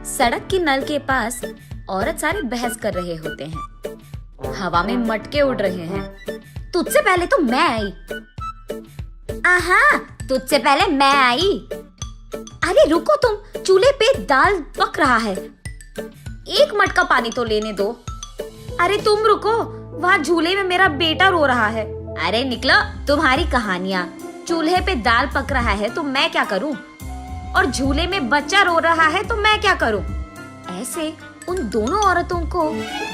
सड़क के नल के पास औरत सारे बहस कर रहे होते हैं। हवा में मटके उड़ रहे हैं। तुझसे पहले तो मैं आई। आहा, तुझसे पहले मैं आई। अरे रुको तुम, चूल्हे पे दाल पक रहा है, एक मटका पानी तो लेने दो। अरे तुम रुको, वहाँ झूले में मेरा बेटा रो रहा है। अरे निकलो, तुम्हारी कहानियाँ। चूल्हे पे दाल पक रहा है तो मैं क्या करूँ, और झूले में बच्चा रो रहा है तो मैं क्या करूँ। ऐसे उन दोनों औरतों को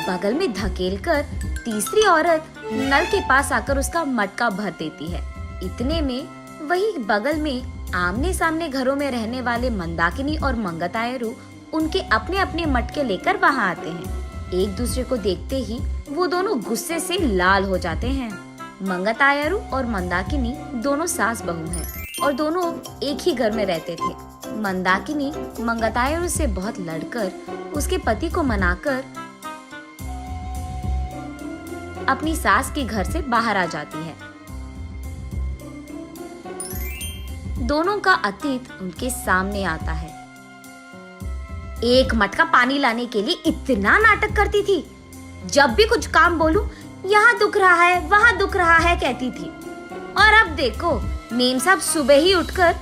बगल में धकेलकर तीसरी औरत नल के पास आकर उसका मटका भर देती है। इतने में वही बगल में आमने सामने घरों में रहने वाले मंदाकिनी और मंगतायरू उनके अपने अपने मटके लेकर वहाँ आते हैं। एक दूसरे को देखते ही वो दोनों गुस्से से लाल हो जाते हैं। मंगतायरू और मंदाकिनी दोनों सास बहू हैं और दोनों एक ही घर में रहते थे। मंदाकिनी मंगतायरू से बहुत लड़कर उसके पति को मनाकर अपनी सास के घर से बाहर आ जाती है। दोनों का अतीत उनके सामने आता है। एक मटका पानी लाने के लिए इतना नाटक करती थी। जब भी कुछ काम बोलूं, यहाँ दुख रहा है, वहाँ दुख रहा है कहती थी। और अब देखो, मेम साहब सुबह ही उठकर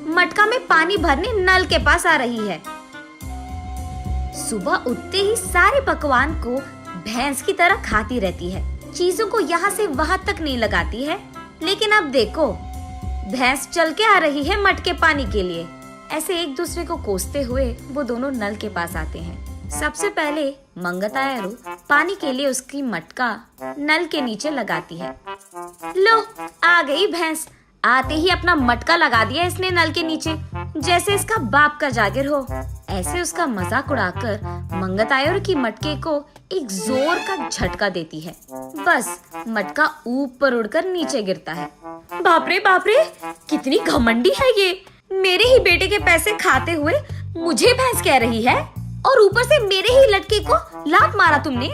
मटका में पानी भरने नल के पास आ रही है। सुबह उठते ही सारे पकवान को भैंस की तरह खाती रहती है, चीजों को यहाँ से वहाँ तक नहीं लगाती है। लेकिन अब देखो, भैंस चल के आ रही है मटके पानी के लिए। ऐसे एक दूसरे को कोसते हुए वो दोनों नल के पास आते हैं। सबसे पहले मंगतायरू पानी के लिए उसकी मटका नल के नीचे लगाती है। लो, आ गई भैंस। आते ही अपना मटका लगा दिया इसने नल के नीचे, जैसे इसका बाप का जागिर हो। ऐसे उसका मजाक उड़ाकर मंगतायरू की मटके को एक जोर का झटका देती है। बस मटका ऊपर उड़कर नीचे गिरता है। बाप रे, कितनी घमंडी है ये। मेरे ही बेटे के पैसे खाते हुए मुझे भैंस कह रही है, और ऊपर से मेरे ही लटके को लात मारा तुमने।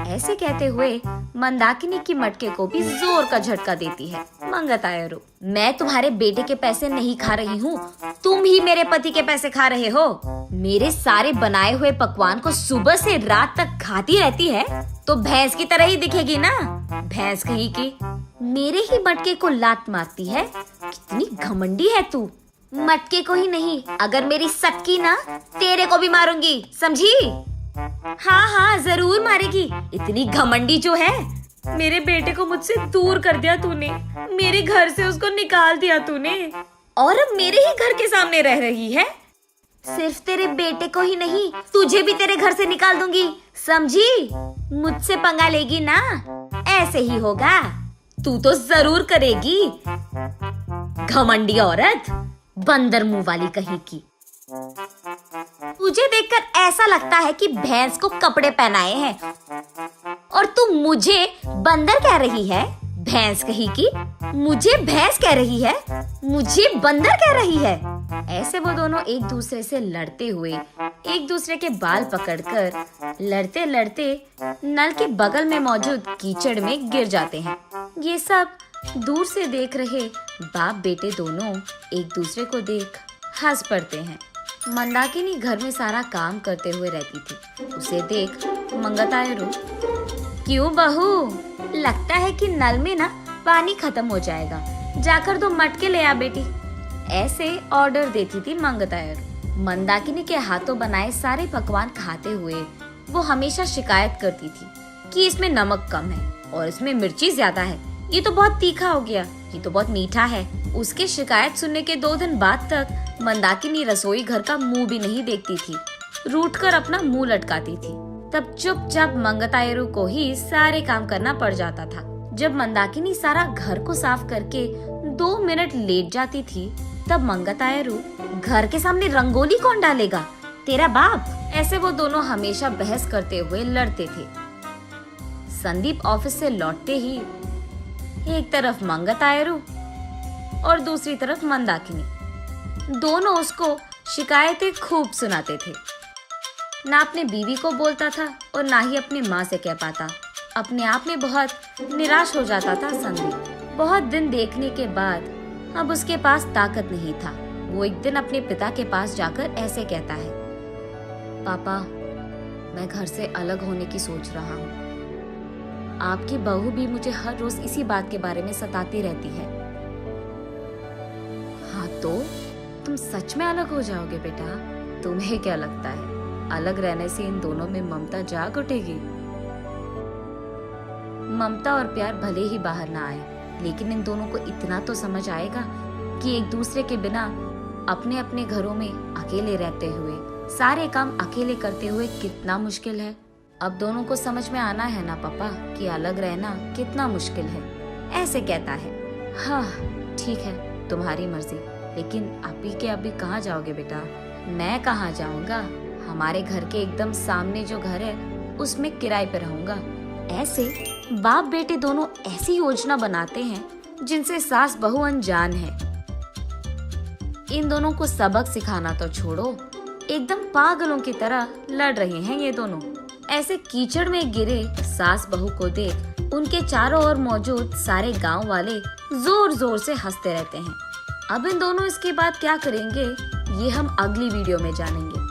ऐसे कहते हुए मंदाकिनी की मटके को भी जोर का झटका देती है मंगतायरू। मैं तुम्हारे बेटे के पैसे नहीं खा रही हूँ, तुम ही मेरे पति के पैसे खा रहे हो। मेरे सारे बनाए हुए पकवान को सुबह से रात तक खाती रहती है तो भैंस की तरह ही दिखेगी ना। भैंस कहीं की मेरे ही मटके को लात मारती है। कितनी घमंडी है तू। मटके को ही नहीं, अगर मेरी सटकी ना, तेरे को भी मारूंगी, समझी? हाँ, जरूर मारेगी। इतनी घमंडी जो है। मेरे बेटे को मुझसे दूर कर दिया तूने, मेरे घर से उसको निकाल दिया तूने, और अब मेरे ही घर के सामने रह रही है। सिर्फ तेरे बेटे को ही नहीं, तुझे भी तेरे घर से निकाल दूंगी, समझी? मुझसे पंगा लेगी ना, ऐसे ही होगा। तू तो जरूर करेगी, घमंडी औरत, बंदर मुंह वाली कहीं की। तुझे देखकर ऐसा लगता है कि भैंस को कपड़े पहनाए हैं, और तू मुझे बंदर कह रही है। भैंस कहीं की मुझे भैंस कह रही है, मुझे बंदर कह रही है। ऐसे वो दोनों एक दूसरे से लड़ते हुए एक दूसरे के बाल पकड़कर लड़ते लड़ते नल के बगल में मौजूद कीचड़ में गिर जाते हैं। ये सब दूर से देख रहे बाप बेटे दोनों एक दूसरे को देख हंस पड़ते हैं। मंदाकिनी घर में सारा काम करते हुए रहती थी। उसे देख मंगतायरू, क्यों बहू, लगता है कि नल में ना पानी खत्म हो जाएगा, जाकर दो मटके ले आ बेटी। ऐसे ऑर्डर देती थी मंगतायरू। मंदाकिनी के हाथों बनाए सारे पकवान खाते हुए वो हमेशा शिकायत करती थी कि इसमें नमक कम है और इसमें मिर्ची ज्यादा है, ये तो बहुत तीखा हो गया, ये तो बहुत मीठा है। उसके शिकायत सुनने के 2 दिन बाद तक मंदाकिनी रसोई घर का मुंह भी नहीं देखती थी, रूठ कर अपना मुंह लटकाती थी। तब चुपचाप मंगतायरू को ही सारे काम करना पड़ जाता था। जब मंदाकिनी सारा घर को साफ करके 2 मिनट लेट जाती थी, तब मंगतायरू, घर के सामने रंगोली कौन डालेगा, तेरा बाप। ऐसे वो दोनों हमेशा बहस करते हुए लड़ते थे। संदीप ऑफिस से लौटते ही एक तरफ मंगतायरू और दूसरी तरफ मंदाकिनी, दोनों उसको शिकायतें खूब सुनाते थे। ना अपने बीवी को बोलता था और ना ही अपनी माँ से कह पाता। अपने आप में बहुत निराश हो जाता था संदीप। बहुत दिन देखने के बाद अब उसके पास ताकत नहीं था। वो एक दिन अपने पिता के पास जाकर ऐसे कहता है, पापा, मैं घर से अलग होने की सोच रहा हूँ। आपकी बहू भी मुझे हर रोज इसी बात के बारे में सताती रहती है। हाँ तो तुम सच में अलग हो जाओगे बेटा? तुम्हें क्या लगता है अलग रहने से इन दोनों में ममता जाग उठेगी? ममता और प्यार भले ही बाहर ना आए, लेकिन इन दोनों को इतना तो समझ आएगा कि एक दूसरे के बिना अपने अपने घरों में अकेले रहते हुए सारे काम अकेले करते हुए कितना मुश्किल है। अब दोनों को समझ में आना है ना पापा कि अलग रहना कितना मुश्किल है। ऐसे कहता है। हाँ ठीक है, तुम्हारी मर्जी, लेकिन अभी के अभी कहाँ जाओगे बेटा? मैं कहाँ जाऊँगा, हमारे घर के एकदम सामने जो घर है उसमें किराए पे रहूंगा। ऐसे बाप बेटे दोनों ऐसी योजना बनाते हैं जिनसे सास बहू अनजान है। इन दोनों को सबक सिखाना तो छोड़ो, एकदम पागलों की तरह लड़ रहे हैं ये दोनों। ऐसे कीचड़ में गिरे सास बहू को देख उनके चारों ओर मौजूद सारे गांव वाले जोर जोर से हंसते रहते हैं। अब इन दोनों इसके बाद क्या करेंगे ये हम अगली वीडियो में जानेंगे।